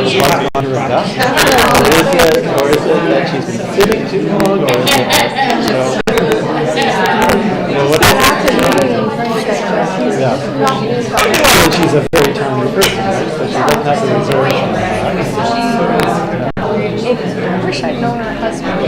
notice what's under her desk? Or is it that she's been sitting too long? Or is it, what is it? Yeah. So she's a very timely person, right? So she doesn't have the reserve. I wish I'd known her husband.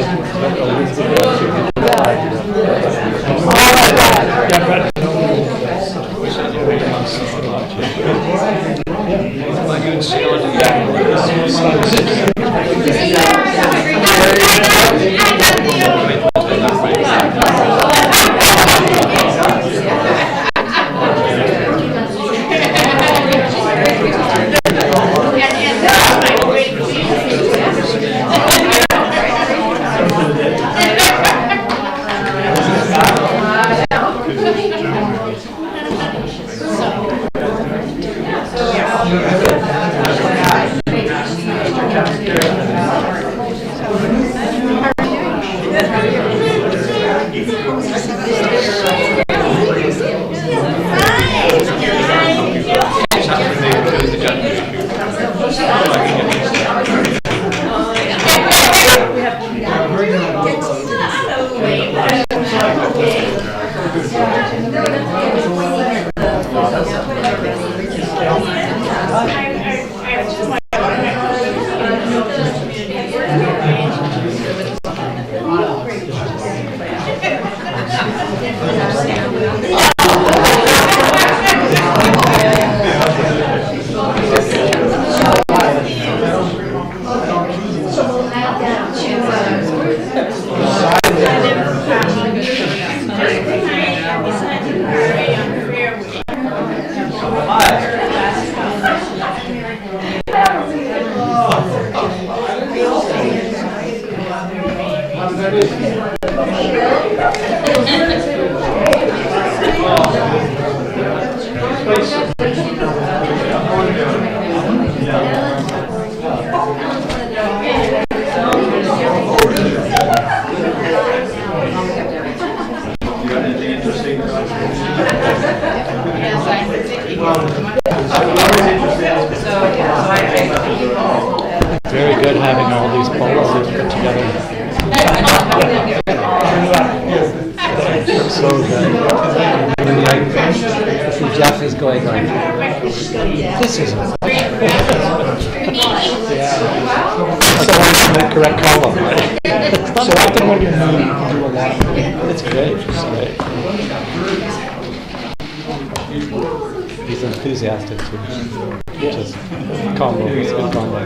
Very good having all these policies put together. So good. Jeff is going like, this is so the correct column, right? So often when you're new, you can do a lot. It's great. It's great. He's enthusiastic too. Just combo. It's good combo.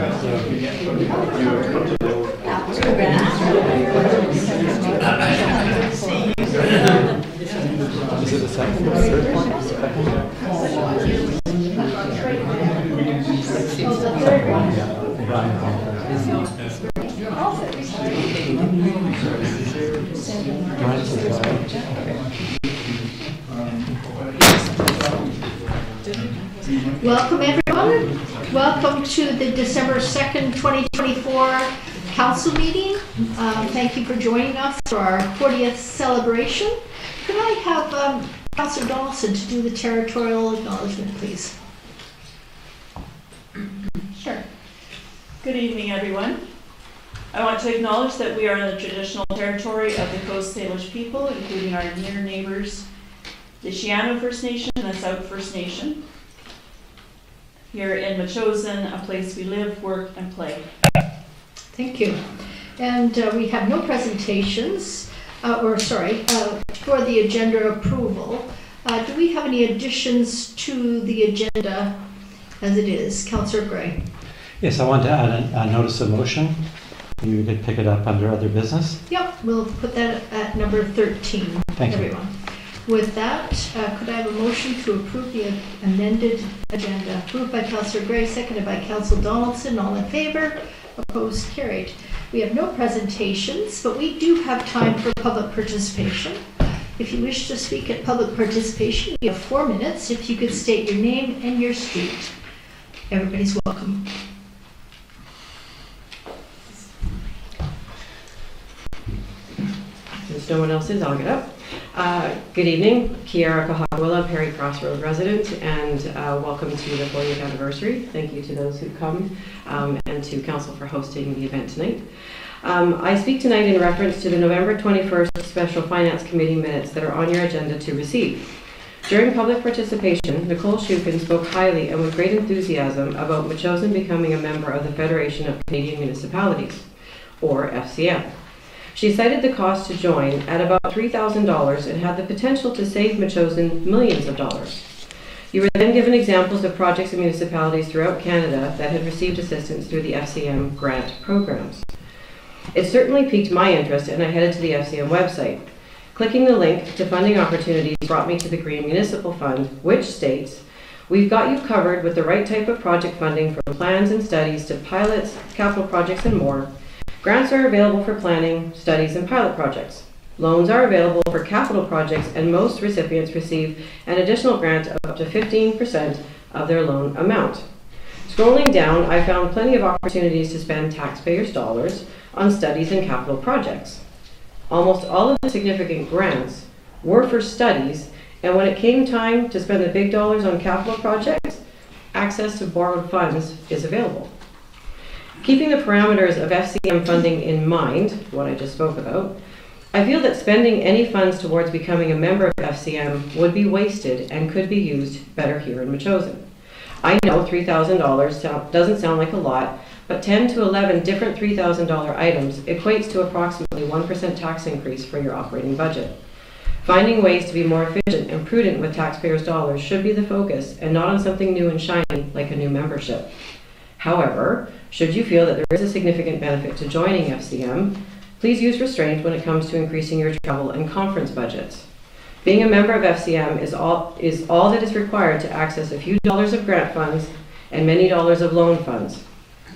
Is it the second or third one? Welcome everyone. Welcome to the December 2nd, 2024 council meeting. Thank you for joining us for our 40th celebration. Could I have Councillor Donaldson to do the territorial acknowledgement, please? Sure. Good evening, everyone. I want to acknowledge that we are in the traditional territory of the Coast Salish people, including our near neighbors, the Shiano First Nation and the South First Nation. Here in Metchosin, a place we live, work, and play. Thank you. And we have no presentations, for the agenda approval. Do we have any additions to the agenda as it is? Councillor Gray. Yes, I want to add a notice of motion. You could pick it up under other business. Yep, we'll put that at number 13. Thank you. Everyone. With that, could I have a motion to approve the amended agenda? Approved by Councillor Gray, seconded by Councillor Donaldson. All in favor? Opposed? Carried. We have no presentations, but we do have time for public participation. If you wish to speak at public participation, you have 4 minutes. If you could state your name and your street. Everybody's welcome. Since no one else is, I'll get up. Good evening, Kiara Kahawila, Perry Crossroad resident, and welcome to the 40th anniversary. Thank you to those who've come and to Council for hosting the event tonight. I speak tonight in reference to the November 21st Special Finance Committee minutes that are on your agenda to receive. During public participation, Nicole Shukin spoke highly and with great enthusiasm about Metchosin becoming a member of the Federation of Canadian Municipalities, or FCM. She cited the cost to join at about $3,000 and had the potential to save Metchosin millions of dollars. You were then given examples of projects and municipalities throughout Canada that had received assistance through the FCM grant programs. It certainly piqued my interest, and I headed to the FCM website. Clicking the link to funding opportunities brought me to the Green Municipal Fund, which states, "We've got you covered with the right type of project funding from plans and studies to pilots, capital projects, and more. Grants are available for planning, studies, and pilot projects. Loans are available for capital projects, and most recipients receive an additional grant of up to 15% of their loan amount." Scrolling down, I found plenty of opportunities to spend taxpayers' dollars on studies and capital projects. Almost all of the significant grants were for studies, and when it came time to spend the big dollars on capital projects, access to borrowed funds is available. Keeping the parameters of FCM funding in mind, what I just spoke about, I feel that spending any funds towards becoming a member of FCM would be wasted and could be used better here in Metchosin. I know $3,000 doesn't sound like a lot, but 10 to 11 different $3,000 items equates to approximately 1% tax increase for your operating budget. Finding ways to be more efficient and prudent with taxpayers' dollars should be the focus and not on something new and shiny like a new membership. However, should you feel that there is a significant benefit to joining FCM, please use restraint when it comes to increasing your travel and conference budgets. Being a member of FCM is all that is required to access a few dollars of grant funds and many dollars of loan funds.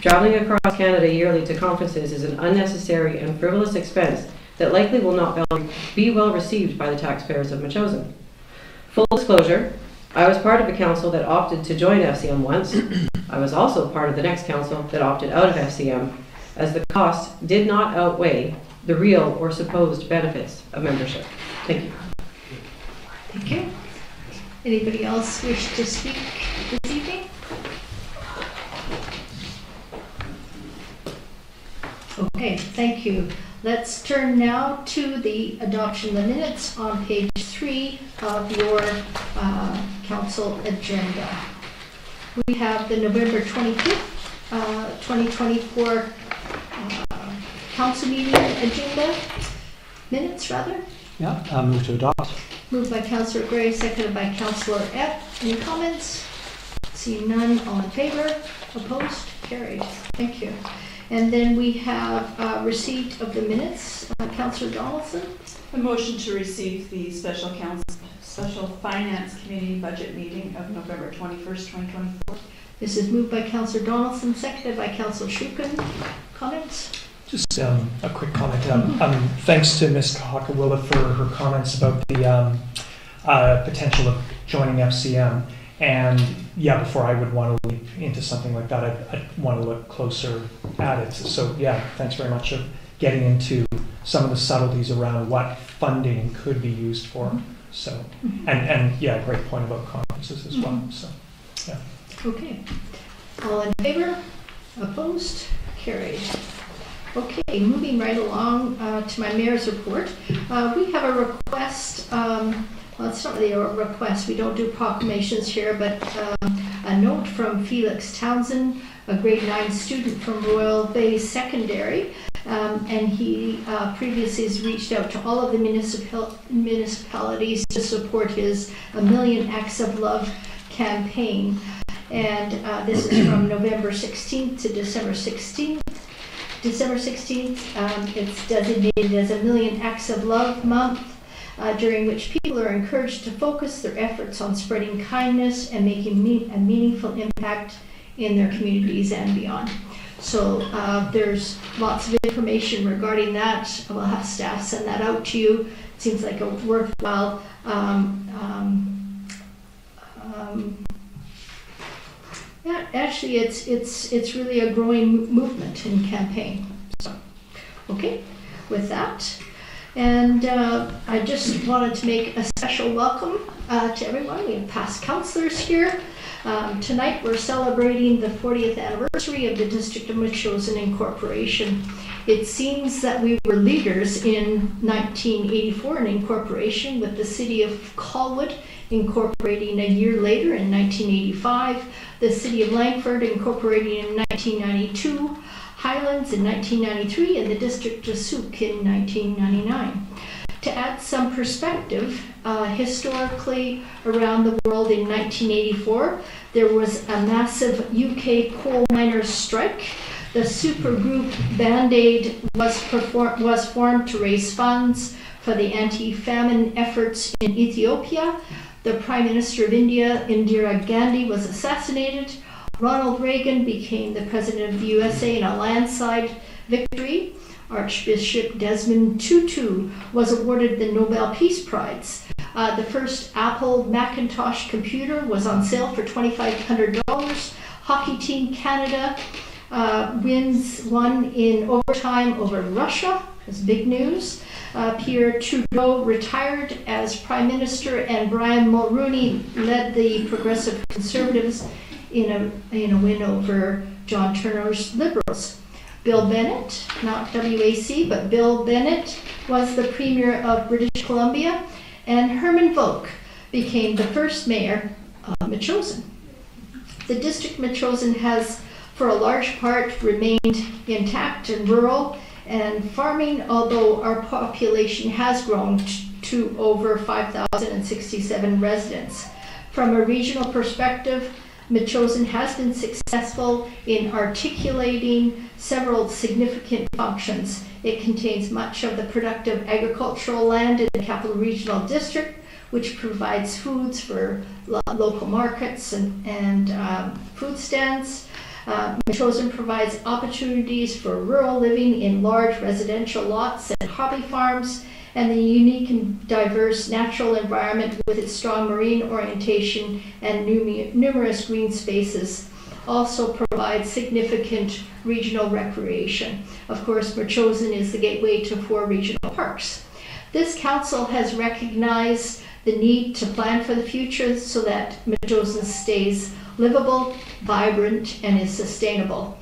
Traveling across Canada yearly to conferences is an unnecessary and frivolous expense that likely will not be well received by the taxpayers of Metchosin. Full disclosure, I was part of a council that opted to join FCM once. I was also part of the next council that opted out of FCM, as the cost did not outweigh the real or supposed benefits of membership. Thank you. Thank you. Anybody else wish to speak this evening? Okay, thank you. Let's turn now to the adoption of the minutes on page 3 of your council agenda. We have the November 25th, 2024 council meeting agenda minutes, rather. Yeah, move to adopt. Moved by Councillor Gray, seconded by Councillor F. Any comments? Seeing none, all in favor? Opposed? Carried. Thank you. And then we have receipt of the minutes. Councillor Donaldson. A motion to receive the Special Finance Committee budget meeting of November 21st, 2024. This is moved by Councillor Donaldson, seconded by Councillor Shukin. Comments? Just a quick comment. Thanks to Ms. Kahakawila for her comments about the potential of joining FCM. And yeah, before I would want to leap into something like that, I'd want to look closer at it. So yeah, thanks very much for getting into some of the subtleties around what funding could be used for. So, and yeah, great point about conferences as well. So, yeah. Okay. All in favor? Opposed? Carried. Okay, moving right along to my mayor's report. We have a request. Well, it's not really a request. We don't do proclamations here, but a note from Felix Townsend, a grade 9 student from Royal Bay Secondary. And he previously has reached out to all of the municipalities to support his A Million Acts of Love campaign. And this is from November 16th to December 16th. December 16th, it's designated as A Million Acts of Love month, during which people are encouraged to focus their efforts on spreading kindness and making a meaningful impact in their communities and beyond. So there's lots of information regarding that. We'll have staff send that out to you. It seems like a worthwhile yeah, actually it's really a growing movement and campaign. So, okay, with that, And I just wanted to make a special welcome to everyone. We have past councillors here. Tonight we're celebrating the 40th anniversary of the District of Metchosin Incorporation. It seems that we were leaders in 1984 in incorporation, with the City of Colwood incorporating a year later in 1985, the City of Langford incorporating in 1992, Highlands in 1993, and the District of Souk in 1999. To add some perspective, historically around the world in 1984, there was a massive UK coal miners' strike. The supergroup Band-Aid was formed to raise funds for the anti-famine efforts in Ethiopia. The Prime Minister of India, Indira Gandhi, was assassinated. Ronald Reagan became the President of the USA in a landslide victory. Archbishop Desmond Tutu was awarded the Nobel Peace Prize. The first Apple Macintosh computer was on sale for $2,500. Hockey Team Canada won in overtime over Russia. It's big news. Pierre Trudeau retired as Prime Minister, and Brian Mulroney led the Progressive Conservatives in a win over John Turner's Liberals. Bill Bennett, not WAC, but Bill Bennett was the Premier of British Columbia, and Herman Volk became the first mayor of Metchosin. The District of Metchosin has, for a large part, remained intact and rural and farming, although our population has grown to over 5,067 residents. From a regional perspective, Metchosin has been successful in articulating several significant functions. It contains much of the productive agricultural land in the Capital Regional District, which provides foods for local markets and food stands. Metchosin provides opportunities for rural living in large residential lots and hobby farms, and the unique and diverse natural environment with its strong marine orientation and numerous green spaces also provides significant regional recreation. Of course, Metchosin is the gateway to 4 regional parks. This council has recognized the need to plan for the future so that Metchosin stays livable, vibrant, and is sustainable.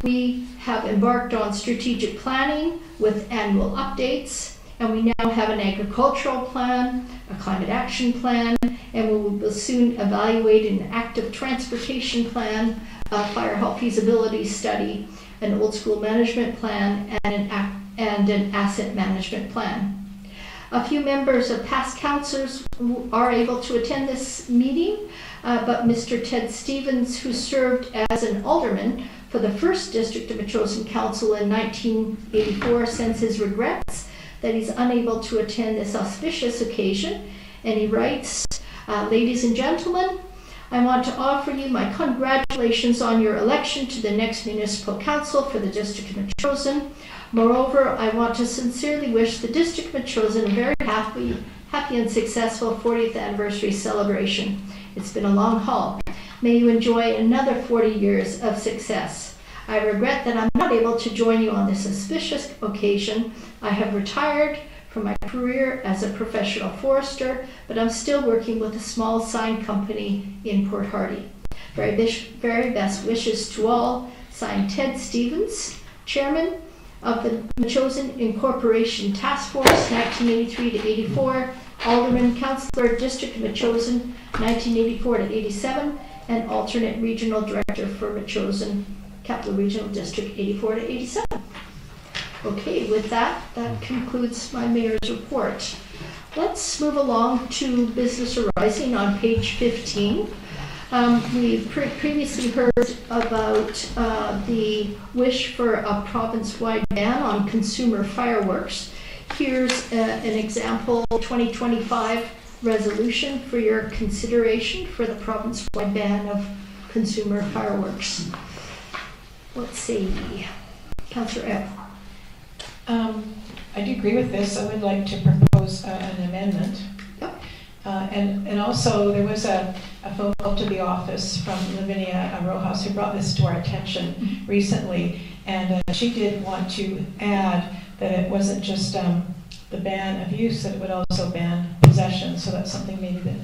We have embarked on strategic planning with annual updates, and we now have an agricultural plan, a climate action plan, and we will soon evaluate an active transportation plan, a fire health feasibility study, an old school management plan, and an asset management plan. A few members of past councillors are able to attend this meeting, but Mr. Ted Stevens, who served as an alderman for the first District of Metchosin Council in 1984, sends his regrets that he's unable to attend this auspicious occasion, and he writes, ladies and gentlemen, I want to offer you my congratulations on your election to the next municipal council for the District of Metchosin. Moreover, I want to sincerely wish the District of Metchosin a very happy and successful 40th anniversary celebration. It's been a long haul. May you enjoy another 40 years of success. I regret that I'm not able to join you on this auspicious occasion. I have retired from my career as a professional forester, but I'm still working with a small sign company in Port Hardy. Very best wishes to all. Signed, Ted Stevens, Chairman of the Metchosin Incorporation Task Force, 1983 to 84, Alderman, Councillor, District of Metchosin, 1984 to 87, and alternate regional director for Metchosin Capital Regional District, 84 to 87. Okay, with that concludes my mayor's report. Let's move along to business arising on page 15. We've previously heard about the wish for a province-wide ban on consumer fireworks. Here's an example 2025 resolution for your consideration for the province-wide ban of consumer fireworks. Let's see, Councillor Ebb. I do agree with this. I would like to propose an amendment. Yep. And also there was a phone call to the office from Lavinia Rojas who brought this to our attention recently, and she did want to add that it wasn't just the ban of use, that it would also ban possession. So that's something maybe the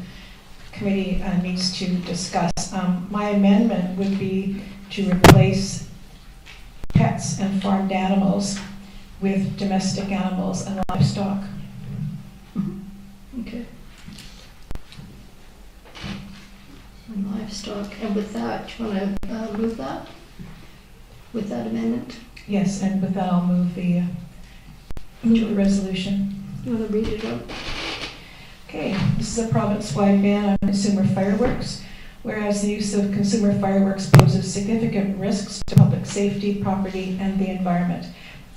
committee needs to discuss. My amendment would be to replace pets and farmed animals with domestic animals and livestock. Okay. And livestock, and with that, do you want to move that? With that amendment? Yes, and with that, I'll move the resolution. You want to read it out? Okay, this is a province-wide ban on consumer fireworks. Whereas the use of consumer fireworks poses significant risks to public safety, property, and the environment.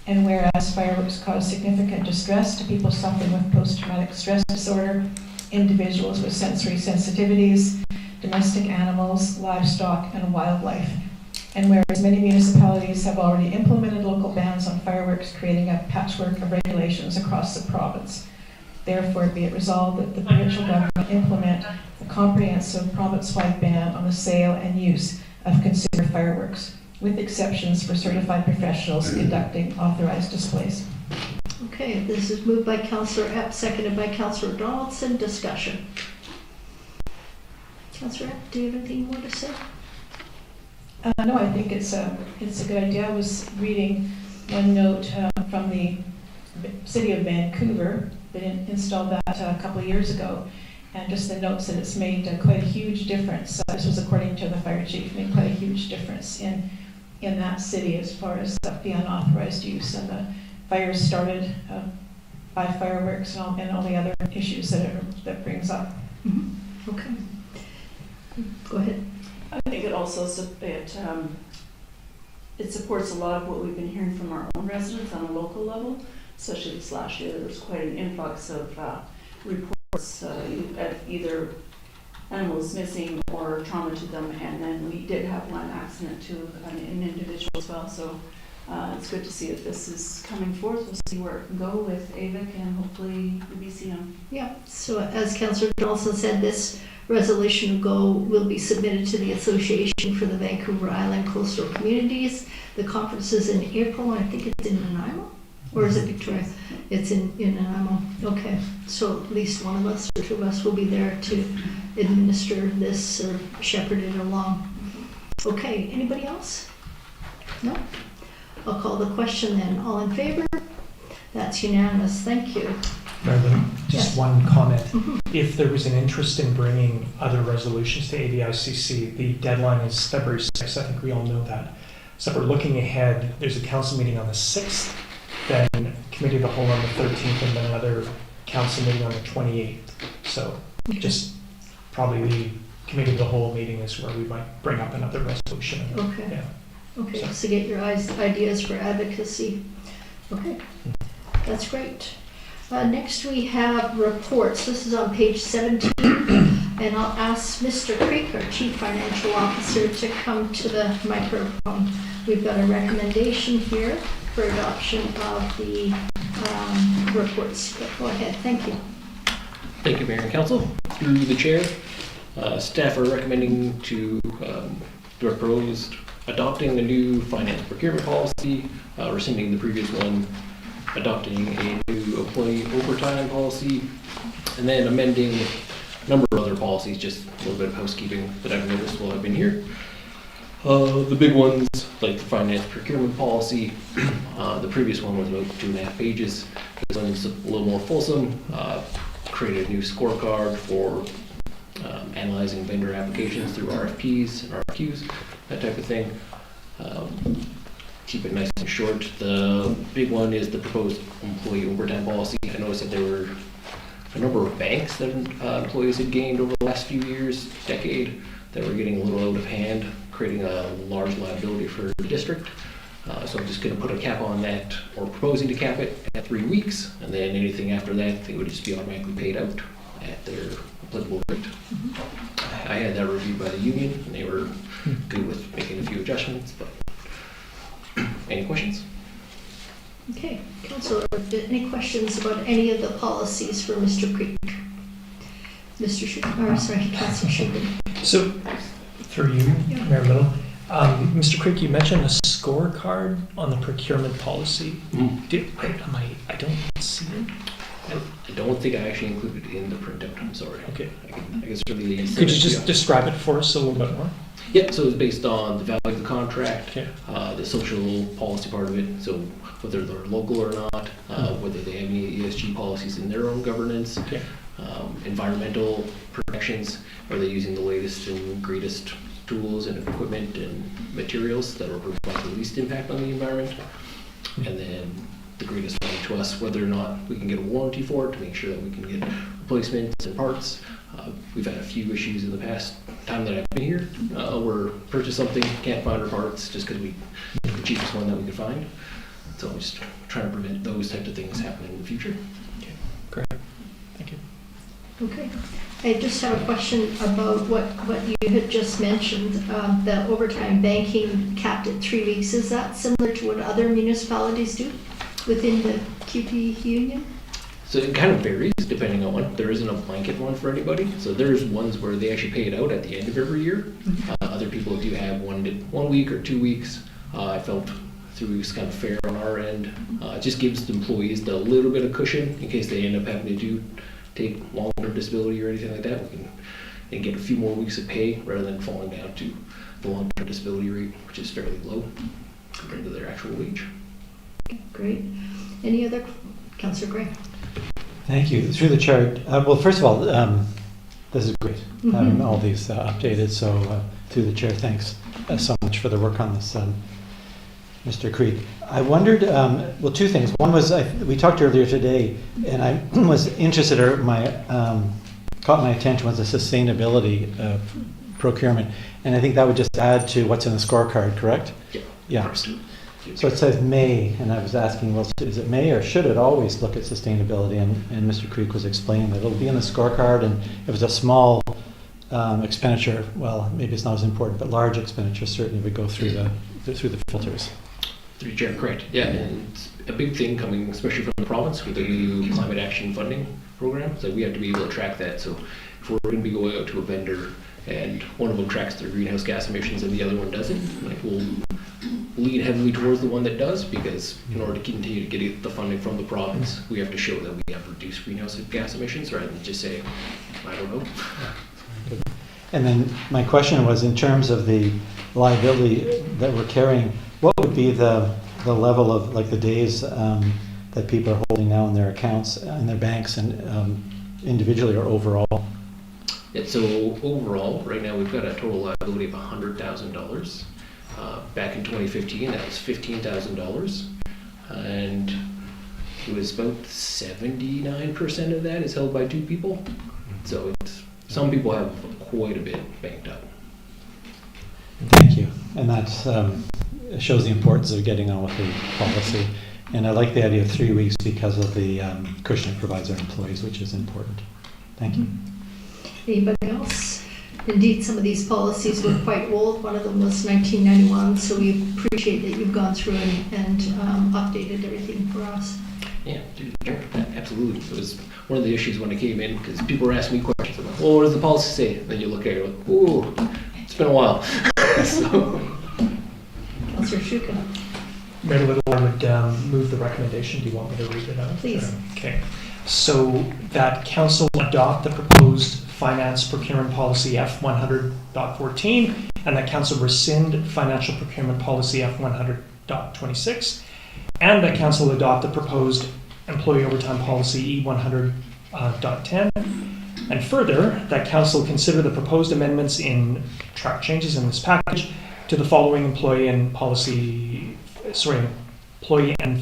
And whereas fireworks cause significant distress to people suffering with post-traumatic stress disorder, individuals with sensory sensitivities, domestic animals, livestock, and wildlife. And whereas many municipalities have already implemented local bans on fireworks, creating a patchwork of regulations across the province. Therefore, be it resolved that the provincial government implement a comprehensive province-wide ban on the sale and use of consumer fireworks, with exceptions for certified professionals conducting authorized displays. Okay, this is moved by Councillor Epp, seconded by Councillor Donaldson. Discussion. Councillor Epp, do you have anything more to say? No, I think it's a good idea. I was reading one note from the city of Vancouver. They installed that a couple of years ago, and just the notes that it's made quite a huge difference. This was according to the fire chief, made quite a huge difference in that city as far as the unauthorized use and the fires started by fireworks and all the other issues that brings up. Mm-hmm. Okay. Go ahead. I think it also it supports a lot of what we've been hearing from our own residents on a local level, especially this last year. There was quite an influx of reports of either animals missing or trauma to them, and then we did have one accident to an individual as well. So it's good to see that this is coming forth. We'll see where it can go with AVIC and hopefully the BCM. Yeah, so as Councillor Donaldson said, this resolution will be submitted to the Association for the Vancouver Island Coastal Communities. The conference is in April, and I think it's in Nanaimo, or is it Victoria? It's in Nanaimo. Okay, so at least one of us or two of us will be there to administer this or shepherd it along. Okay, anybody else? No? I'll call the question then. All in favor? That's unanimous. Thank you. Marilyn, just Yes. one comment. Mhm. If there was an interest in bringing other resolutions to AVICC, the deadline is February 6th. I think we all know that. So if we're looking ahead, there's a council meeting on the 6th, then committee of the whole on the 13th, and then another council meeting on the 28th. So just probably the committee of the whole meeting is where we might bring up another resolution. Okay. Yeah. Okay, so get your ideas for advocacy. Okay, that's great. Next we have reports. This is on page 17, and I'll ask Mr. Creek, our Chief Financial Officer, to come to the microphone. We've got a recommendation here for adoption of the reports. Go ahead, thank you. Thank you, Mayor and Council. Through the chair, staff are recommending to propose adopting the new finance procurement policy, rescinding the previous one, adopting a new employee overtime policy, and then amending a number of other policies, just a little bit of housekeeping that I've noticed while I've been here. The big ones, like the finance procurement policy, the previous one was about 2.5 pages. This one's a little more fulsome. Created a new scorecard for analyzing vendor applications through RFPs and RFQs, that type of thing. Keep it nice and short. The big one is the proposed employee overtime policy. I noticed that there were a number of banks that employees had gained over the last few years, decade, that were getting a little out of hand, creating a large liability for the district. So I'm just going to put a cap on that, or proposing to cap it at 3 weeks, and then anything after that, they would just be automatically paid out at their applicable rate. I had that reviewed by the union, and they were good with making a few adjustments, but any questions? Okay, Councillor, any questions about any of the policies for Mr. Creek? Councillor Schumann. So, through you, Mayor Little, Mr. Creek, you mentioned a scorecard on the procurement policy. I don't see it. I don't think I actually included it in the printout, I'm sorry. Okay. I can certainly. Could you just describe it for us a little bit more? Yeah, so it's based on the value of the contract, Okay. the social policy part of it, so whether they're local or not, whether they have any ESG policies in their own governance, Okay. environmental protections, are they using the latest and greatest tools and equipment and materials that will provide the least impact on the environment, and then the greatest value to us, whether or not we can get a warranty for it to make sure that we can get replacements and parts. We've had a few issues in the past time that I've been here, where purchase something, can't find our parts just because we the cheapest one that we could find. So I'm just trying to prevent those types of things happening in the future. Okay. Great. Thank you. Okay. I just have a question about what you had just mentioned, the overtime banking capped at 3 weeks. Is that similar to what other municipalities do within the QP union? So it kind of varies depending on one. There isn't a blanket one for anybody. So there's ones where they actually pay it out at the end of every year. Other people do have 1 week or 2 weeks. I felt 3 weeks kind of fair on our end. It just gives the employees the little bit of cushion in case they end up having to take long-term disability or anything like that. We can get a few more weeks of pay rather than falling down to the long-term disability rate, which is fairly low compared to their actual wage. Great. Any other? Councillor Gray. Thank you. Through the chair, well, first of all, this is great, having Mhm. all these updated. So through the chair, thanks so much for the work on this, Mr. Creed. I wondered, well, two things. One was, we talked earlier today, and I was interested, or caught my attention was the sustainability procurement. And I think that would just add to what's in the scorecard, correct? Yeah. Yeah. So it says may, and I was asking, well, is it may or should it always look at sustainability? And Mr. Creek was explaining that it'll be in the scorecard, and if it's a small expenditure, well, maybe it's not as important, but large expenditure certainly would go through the filters. Through the chair, correct. Yeah, and it's a big thing coming, especially from the province with the new climate action funding program. So we have to be able to track that. So if we're going to be going out to a vendor and one of them tracks their greenhouse gas emissions and the other one doesn't, like we'll lean heavily towards the one that does, because in order to continue to get the funding from the province, we have to show that we have reduced greenhouse gas emissions rather than just say, I don't know. And then my question was, in terms of the liability that we're carrying, what would be the level of, like, the days that people are holding now in their accounts, in their banks, and individually or overall? Yeah, so overall, right now we've got a total liability of $100,000. Back in 2015, that was $15,000, and it was about 79% of that is held by 2 people. So some people have quite a bit banked up. Thank you. And that shows the importance of getting on with the policy. And I like the idea of 3 weeks because of the cushion it provides our employees, which is important. Thank you. Anybody else? Indeed, some of these policies were quite old. One of them was 1991, so we appreciate that you've gone through and updated everything for us. Yeah, absolutely. It was one of the issues when I came in, because people were asking me questions about, well, what does the policy say? And then you look at it and go, ooh, it's been a while. So. Councillor Shuka. Mayor Little, I would move the recommendation. Do you want me to read it out? Please. Okay. So that council adopt the proposed finance procurement policy F100.14, and that council rescind financial procurement policy F100.26, and that council adopt the proposed employee overtime policy E100.10, and further, that council consider the proposed amendments in track changes in this package to the following employee and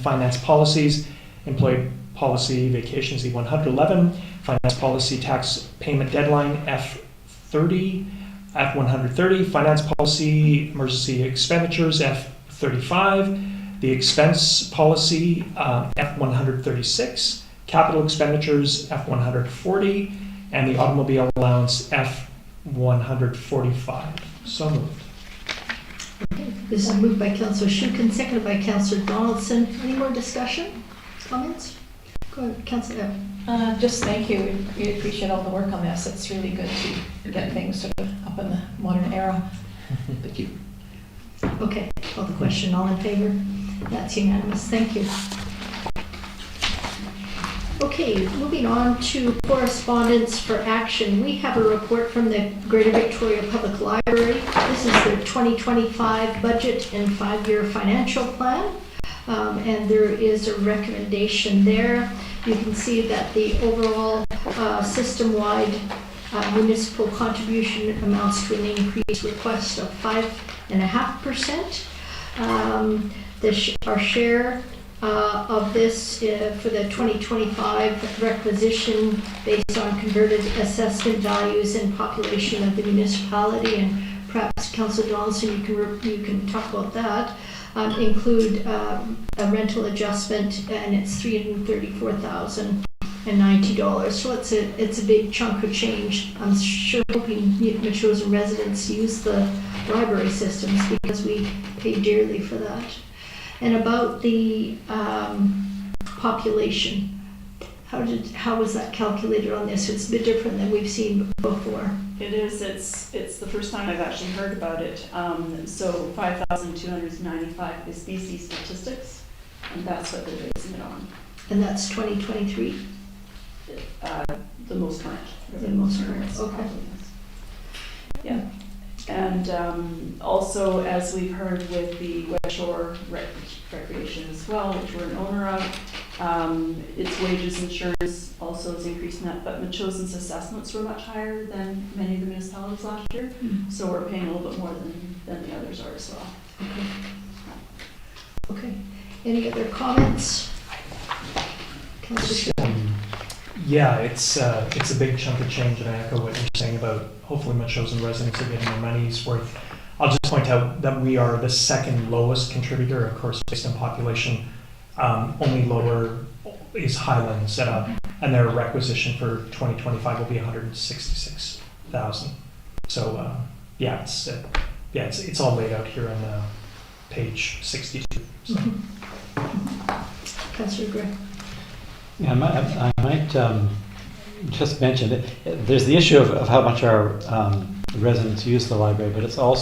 finance policies: employee policy vacations E111, finance policy tax payment deadline F130, finance policy emergency expenditures F35, the expense policy F136, capital expenditures F140, and the automobile allowance F145. So moved. Okay, this is moved by Councillor Shukin, seconded by Councillor Donaldson. Any more discussion? Comments? Go ahead, Councillor. Just thank you. We appreciate all the work on this. It's really good to get things sort of up in the modern era. Thank you. Okay, call the question. All in favor? That's unanimous. Thank you. Okay, moving on to correspondence for action. We have a report from the Greater Victoria Public Library. This is their 2025 budget and 5-year financial plan. And there is a recommendation there. You can see that the overall system-wide municipal contribution amounts to an increased request of 5.5%. Our share of this for the 2025 requisition based on converted assessment values and population of the municipality, and perhaps Councillor Donaldson, you can talk about that, include a rental adjustment, and it's $334,090. So it's a big chunk of change. I'm sure hoping Metchosin residents use the library systems because we pay dearly for that. And about the population, how was that calculated on this? It's a bit different than we've seen before. It is, it's the first time I've actually heard about it. So 5,295 is BC statistics, and that's what they're basing it on. And that's 2023? The most current. The most current, okay. Yeah. And also, as we've heard with the West Shore Recreation as well, which we're an owner of, its wages insurance also is increasing that, but Metchosin's assessments were much higher than many of the municipalities last year, so we're paying a little bit more than the others are as well. Okay. Any other comments? Councillor Yeah, it's a big chunk of change, and I echo what you're saying about hopefully Metchosin residents are getting their money's worth. I'll just point out that we are the second lowest contributor, of course, based on population. Only lower is Highlands, and their requisition for 2025 will be $166,000. So it's all laid out here on page 62. So. Councillor Gray. Yeah, I might just mention that there's the issue of how much our residents use the library, but it's a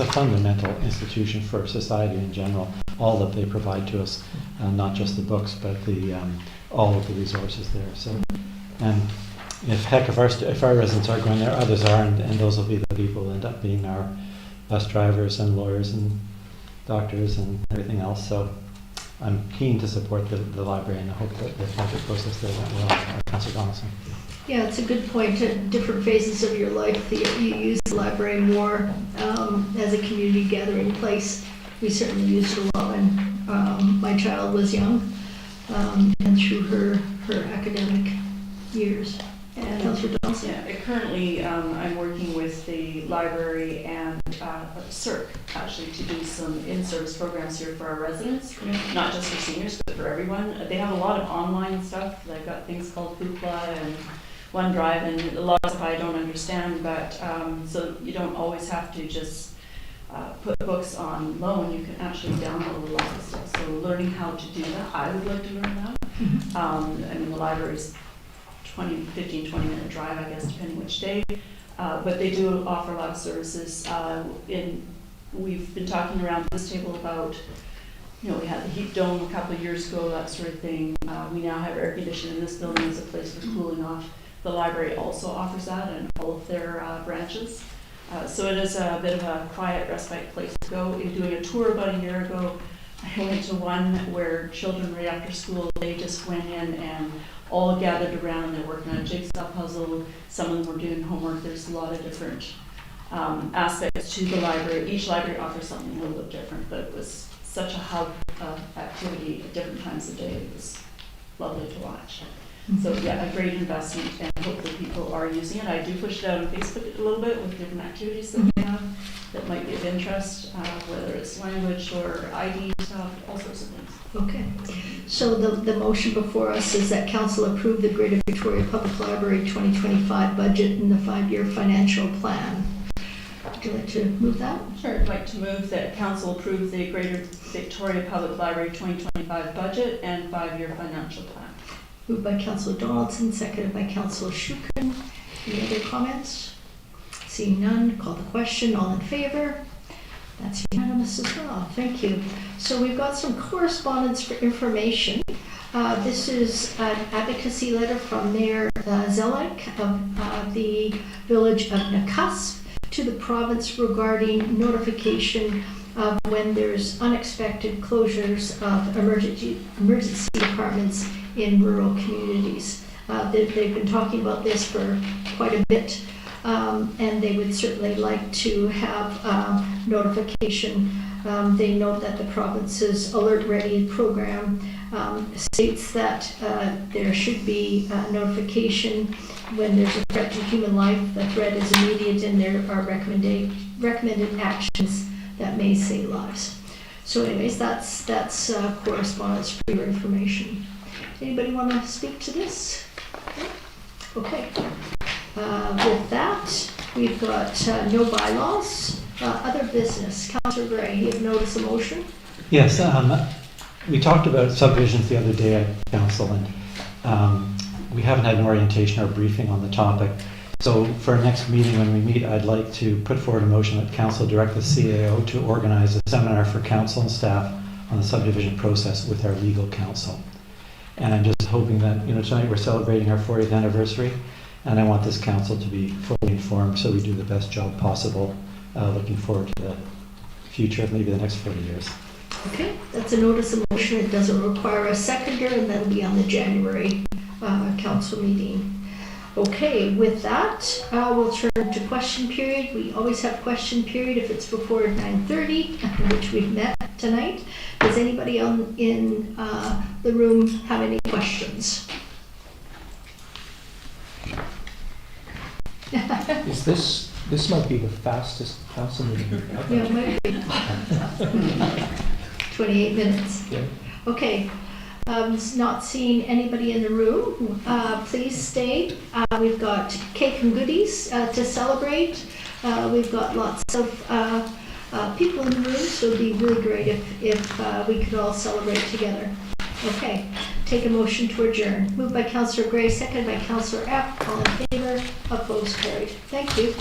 fundamental institution for society in general. All that they provide to us, not just the books, but all of the resources there. So, and if our residents are going there, others are, and those will be the people who end up being our bus drivers and lawyers and doctors and everything else. So I'm keen to support the library, and I hope that the budget process there went well. Councillor Donaldson. Yeah, it's a good point. At different phases of your life, you use the library more as a community gathering place. We certainly used it a lot when my child was young and through her academic years. And Councillor Donaldson. Yeah, currently I'm working with the library and CERC actually to do some in-service programs here for our residents, not just for seniors, but for everyone. They have a lot of online stuff. They've got things called Hoopla and OneDrive, and a lot of stuff I don't understand, but so you don't always have to just put books on loan. You can actually download a lot of stuff. So learning how to do that, I would like to learn that. I mean, the library's 15-20 minute drive, I guess, depending which day. But they do offer a lot of services. We've been talking around this table about, we had the heat dome a couple of years ago, that sort of thing. We now have air conditioning in this building as a place for cooling off. The library also offers that in all of their branches. So it is a bit of a quiet respite place to go. In doing a tour about a year ago, I went to one where children right after school, they just went in and all gathered around. They're working on a jigsaw puzzle. Some of them were doing homework. There's a lot of different aspects to the library. Each library offers something a little bit different, but it was such a hub of activity at different times of day. It was lovely to watch. So yeah, a great investment, and hopefully people are using it. I do push it out on Facebook a little bit with different activities that we have that might be of interest, whether it's language or ID stuff, all sorts of things. Okay. So the motion before us is that Council approve the Greater Victoria Public Library 2025 budget and the 5-year financial plan. Would you like to move that? Sure. I'd like to move that Council approve the Greater Victoria Public Library 2025 budget and 5-year financial plan. Moved by Councillor Donaldson, seconded by Councillor Schuken. Any other comments? Seeing none, call the question. All in favor? That's unanimous as well. Thank you. So we've got some correspondence for information. This is an advocacy letter from Mayor Zelek of the village of Nakusp to the province regarding notification of when there's unexpected closures of emergency departments in rural communities. They've been talking about this for quite a bit, and they would certainly like to have notification. They note that the province's Alert Ready program states that there should be notification when there's a threat to human life. The threat is immediate, and there are recommended actions that may save lives. So anyways, that's correspondence for your information. Anybody want to speak to this? Okay. With that, we've got no bylaws. Other business. Councillor Gray, you have noticed a motion? Yes, we talked about subdivisions the other day at council, and we haven't had an orientation or briefing on the topic. So for our next meeting, when we meet, I'd like to put forward a motion that council direct the CAO to organize a seminar for council and staff on the subdivision process with our legal counsel. And I'm just hoping that, tonight we're celebrating our 40th anniversary, and I want this council to be fully informed so we do the best job possible. Looking forward to the future of maybe the next 40 years. Okay, that's a notice of motion. It doesn't require a seconder, and that'll be on the January council meeting. Okay, with that, we'll turn to question period. We always have question period if it's before 9:30, which we've met tonight. Does anybody in the room have any questions? Is this might be the fastest council meeting ever. Yeah, it might be. 28 minutes. Yeah. Okay. Not seeing anybody in the room. Please stay. We've got cake and goodies to celebrate. We've got lots of people in the room, so it'd be really great if we could all celebrate together. Okay. Take a motion to adjourn. Moved by Councillor Gray, seconded by Councillor F. All in favor. Opposed, carried. Thank you.